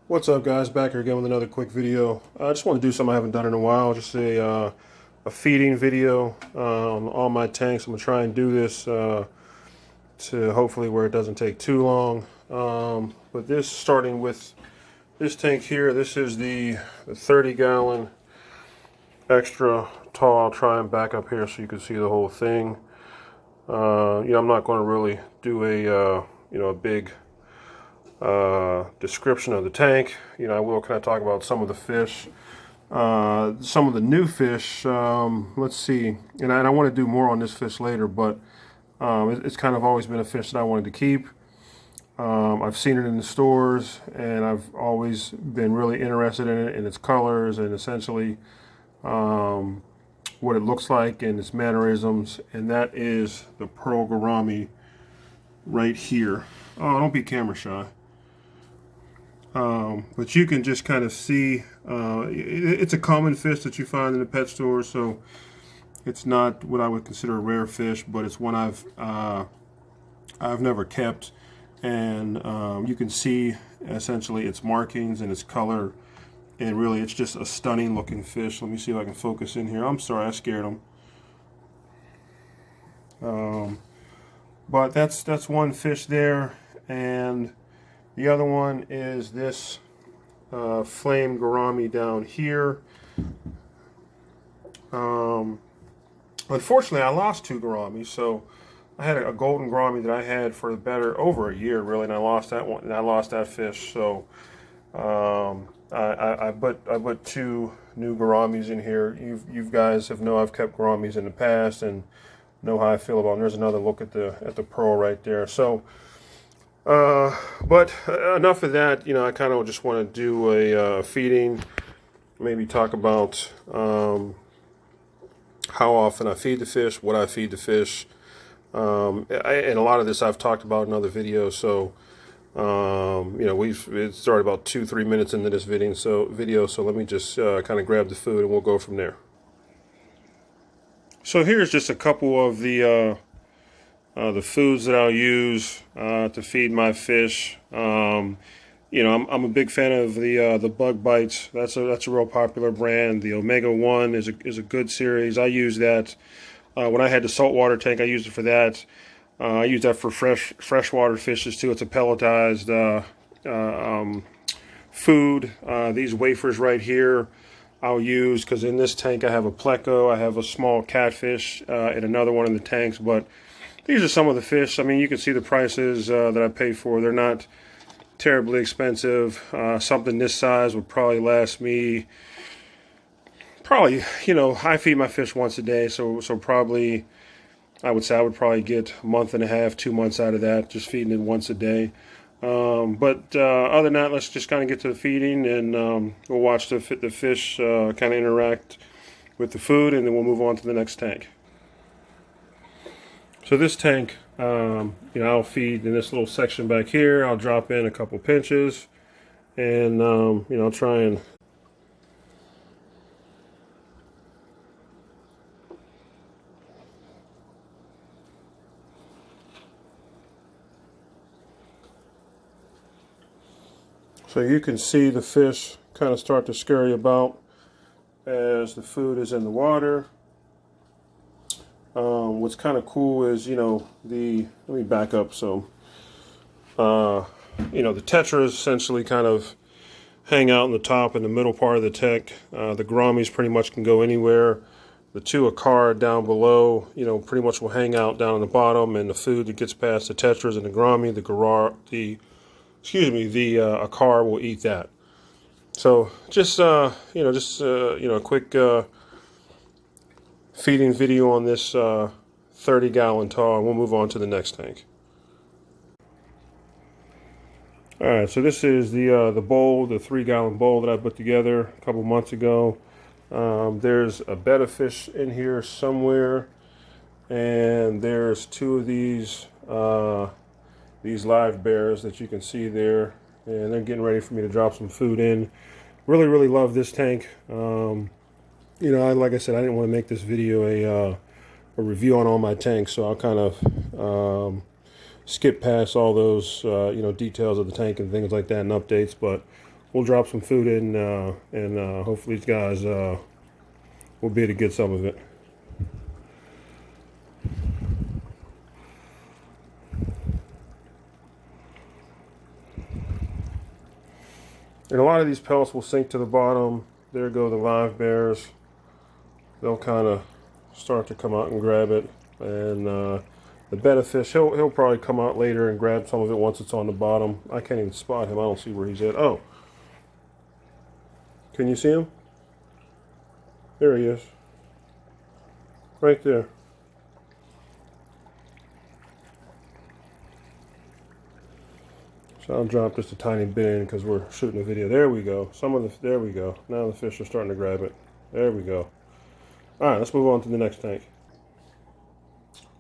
What's up, guys? Back here again with another quick video. I just want to do something I haven't done in a while. Just a feeding video on all my tanks. I'm gonna try and do this to hopefully where it doesn't take too long. But this, starting with this tank here, this is the 30-gallon extra tall. I'll try and back up here so you can see the whole thing. I'm not going to really do a big description of the tank. I will kind of talk about some of the fish, some of the new fish. Let's see, and I want to do more on this fish later, but it's kind of always been a fish that I wanted to keep. I've seen it in the stores, and I've always been really interested in it, in its colors, and essentially what it looks like and its mannerisms, and that is the pearl gourami right here. Oh, don't be camera shy. But you can just kind of see, it's a common fish that you find in the pet store, so it's not what I would consider a rare fish, but it's one I've never kept, and you can see essentially its markings and its color, and really it's just a stunning looking fish. Let me see if I can focus in here. I'm sorry, I scared him. But that's one fish there, and the other one is this flame gourami down here. Unfortunately, I lost two gouramis. So I had a golden gourami that I had for over a year, really, and I lost that one. And I lost that fish. So I put two new gouramis in here. You guys know I've kept gouramis in the past and know how I feel about them. There's another look at the pearl right there. So. But enough of that. I kind of just want to do a feeding, maybe talk about how often I feed the fish, what I feed the fish, and a lot of this I've talked about in other videos. So it's started about 2-3 minutes into this video. So let me just kind of grab the food and we'll go from there. So here's just a couple of the foods that I'll use to feed my fish. I'm a big fan of the Bug Bites. That's a real popular brand. The Omega 1 is a good series. I use that when I had the saltwater tank. I used it for that. I use that for freshwater fishes too. It's a pelletized food. These wafers right here I'll use because in this tank I have a pleco, I have a small catfish, and another one in the tanks, but these are some of the fish. I mean, you can see the prices that I pay for. They're not terribly expensive. Something this size would probably last me, I feed my fish once a day, so probably, I would say I would probably get a month and a half, 2 months out of that, just feeding it once a day. But other than that, let's just kind of get to the feeding, and we'll watch the fish kind of interact with the food, and then we'll move on to the next tank. So this tank, I'll feed in this little section back here. I'll drop in a couple pinches, and I'll try and so you can see the fish kind of start to scurry about as the food is in the water. What's kind of cool is, let me back up. So, the tetras essentially kind of hang out in the top and the middle part of the tank. The gouramis pretty much can go anywhere. The two acar down below, pretty much will hang out down on the bottom, and the food that gets past the tetras and the gourami, the acar will eat that. So just, a quick feeding video on this 30-gallon tall, and we'll move on to the next tank. All right, so this is the bowl, the 3-gallon bowl that I put together a couple months ago. There's a bed of fish in here somewhere, and there's two of these live bears that you can see there, and they're getting ready for me to drop some food in. Really love this tank. Like I said, I didn't want to make this video a review on all my tanks, so I'll kind of skip past all those details of the tank and things like that and updates. But we'll drop some food in, and hopefully these guys will be able to get some of it. And a lot of these pellets will sink to the bottom. There go the live bears. They'll kind of start to come out and grab it. And the betta fish, he'll probably come out later and grab some of it once it's on the bottom. I can't even spot him. I don't see where he's at. Oh. Can you see him? There he is. Right there. So I'll drop just a tiny bit in because we're shooting a video. There we go. There we go. Now the fish are starting to grab it. There we go. All right, let's move on to the next tank.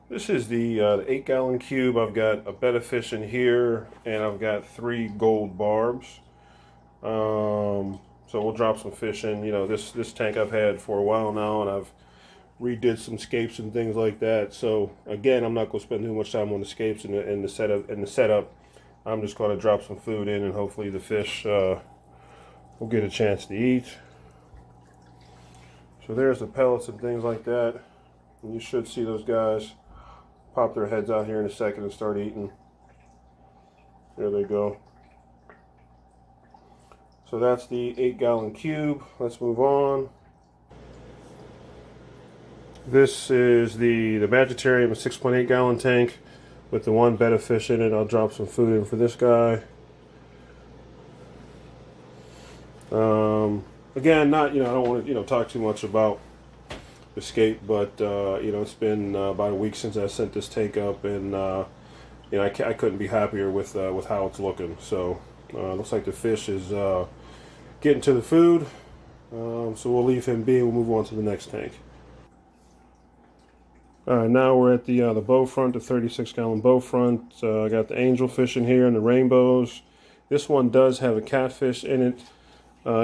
This is the 8-gallon cube. I've got a betta fish in here, and I've got 3 gold barbs. So we'll drop some fish in. You know, this tank I've had for a while now, and I've redid some scapes and things like that. So again, I'm not going to spend too much time on the scapes and the setup. I'm just going to drop some food in, and hopefully the fish will get a chance to eat. So there's the pellets and things like that. And you should see those guys pop their heads out here in a second and start eating. There they go. So that's the 8-gallon cube. Let's move on. This is the Magitarium, a 6.8-gallon tank with the 1 betta fish in it. I'll drop some food in for this guy. Again, I don't want to talk too much about the scape, but it's been about a week since I sent this tank up, and I couldn't be happier with how it's looking. So looks like the fish is getting to the food. So we'll leave him be. We'll move on to the next tank. All right, now we're at the bow front, the 36-gallon bow front. I got the angelfish in here and the rainbows. This one does have a catfish in it.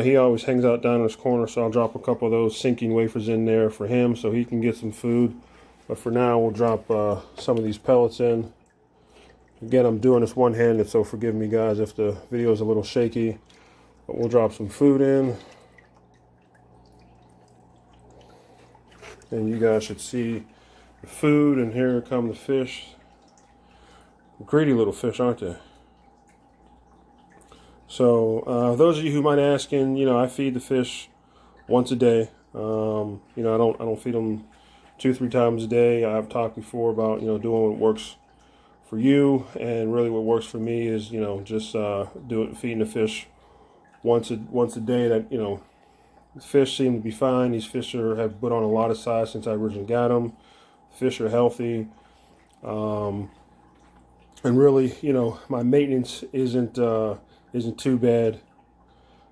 He always hangs out down in his corner, so I'll drop a couple of those sinking wafers in there for him so he can get some food. But for now, we'll drop some of these pellets in. Again, I'm doing this one-handed, so forgive me, guys, if the video is a little shaky. But we'll drop some food in. And you guys should see the food, and here come the fish. Greedy little fish, aren't they? So those of you who might be asking, I feed the fish once a day. I don't feed them 2-3 times a day. I've talked before about doing what works for you, and really what works for me is just feeding the fish once a day. That the fish seem to be fine. These fish have put on a lot of size since I originally got them. Fish are healthy, and really, my maintenance isn't too bad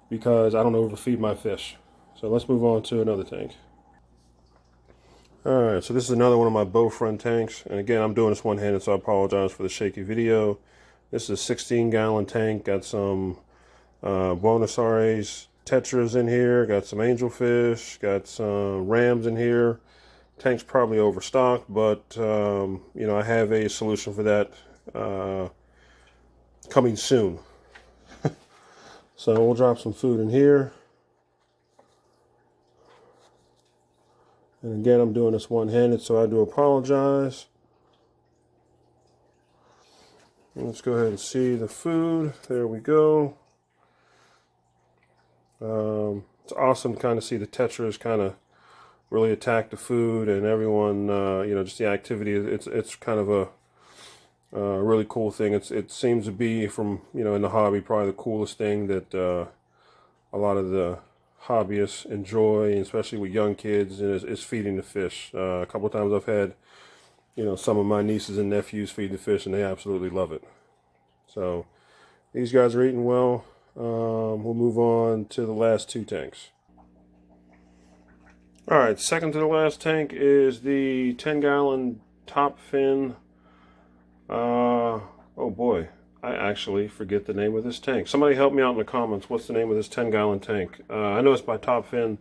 because I don't overfeed my fish. So let's move on to another tank. All right, so this is another one of my bow front tanks, and again, I'm doing this one-handed, so I apologize for the shaky video. This is a 16-gallon tank. Got some Buenos Aires tetras in here. Got some angelfish. Got some rams in here. Tank's probably overstocked, but I have a solution for that coming soon. So we'll drop some food in here. And again, I'm doing this one-handed, so I do apologize. Let's go ahead and see the food. There we go. It's awesome to kind of see the tetras kind of really attack the food, and everyone, just the activity. It's kind of a really cool thing. It seems to be, from in the hobby, probably the coolest thing that a lot of the hobbyists enjoy, especially with young kids, and is feeding the fish. A couple of times I've had some of my nieces and nephews feed the fish, and they absolutely love it. So these guys are eating well. We'll move on to the last 2 tanks. All right, second to the last tank is the 10-gallon top fin. Oh boy, I actually forget the name of this tank. Somebody help me out in the comments. What's the name of this 10-gallon tank? I know it's by Top Fin,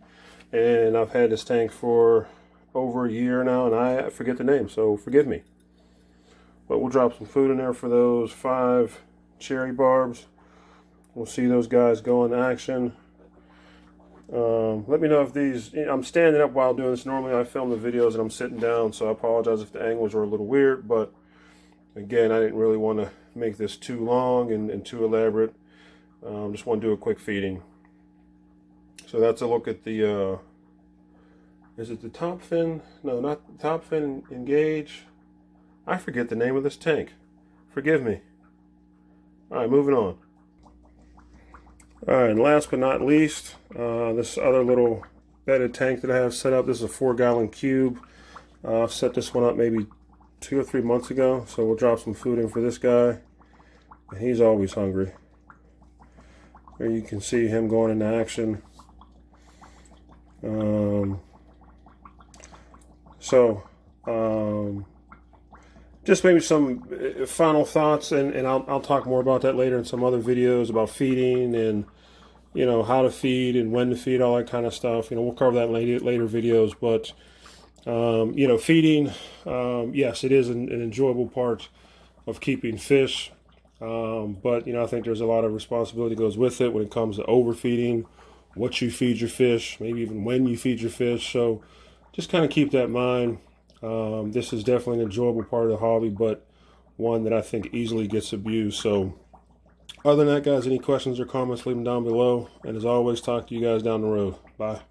and I've had this tank for over a year now, and I forget the name, so forgive me. But we'll drop some food in there for those 5 cherry barbs. we'll see those guys go in action. Let me know if these, I'm standing up while doing this. Normally I film the videos and I'm sitting down, so I apologize if the angles are a little weird, but again, I didn't really want to make this too long and too elaborate. Just want to do a quick feeding. So that's a look at the, is it the top fin? No, not the top fin engage. I forget the name of this tank. Forgive me. All right, moving on. All right, and last but not least, this other little bedded tank that I have set up. This is a 4-gallon cube. I've set this one up maybe 2 or 3 months ago, so we'll drop some food in for this guy. And he's always hungry. There you can see him going into action. Just maybe some final thoughts, and I'll talk more about that later in some other videos about feeding and, you know, how to feed and when to feed, all that kind of stuff. You know, we'll cover that in later videos, but you know, feeding, yes, it is an enjoyable part of keeping fish, but you know, I think there's a lot of responsibility goes with it when it comes to overfeeding, what you feed your fish, maybe even when you feed your fish. So just kind of keep that in mind. This is definitely an enjoyable part of the hobby, but one that I think easily gets abused. So other than that, guys, any questions or comments, leave them down below. And as always, talk to you guys down the road. Bye.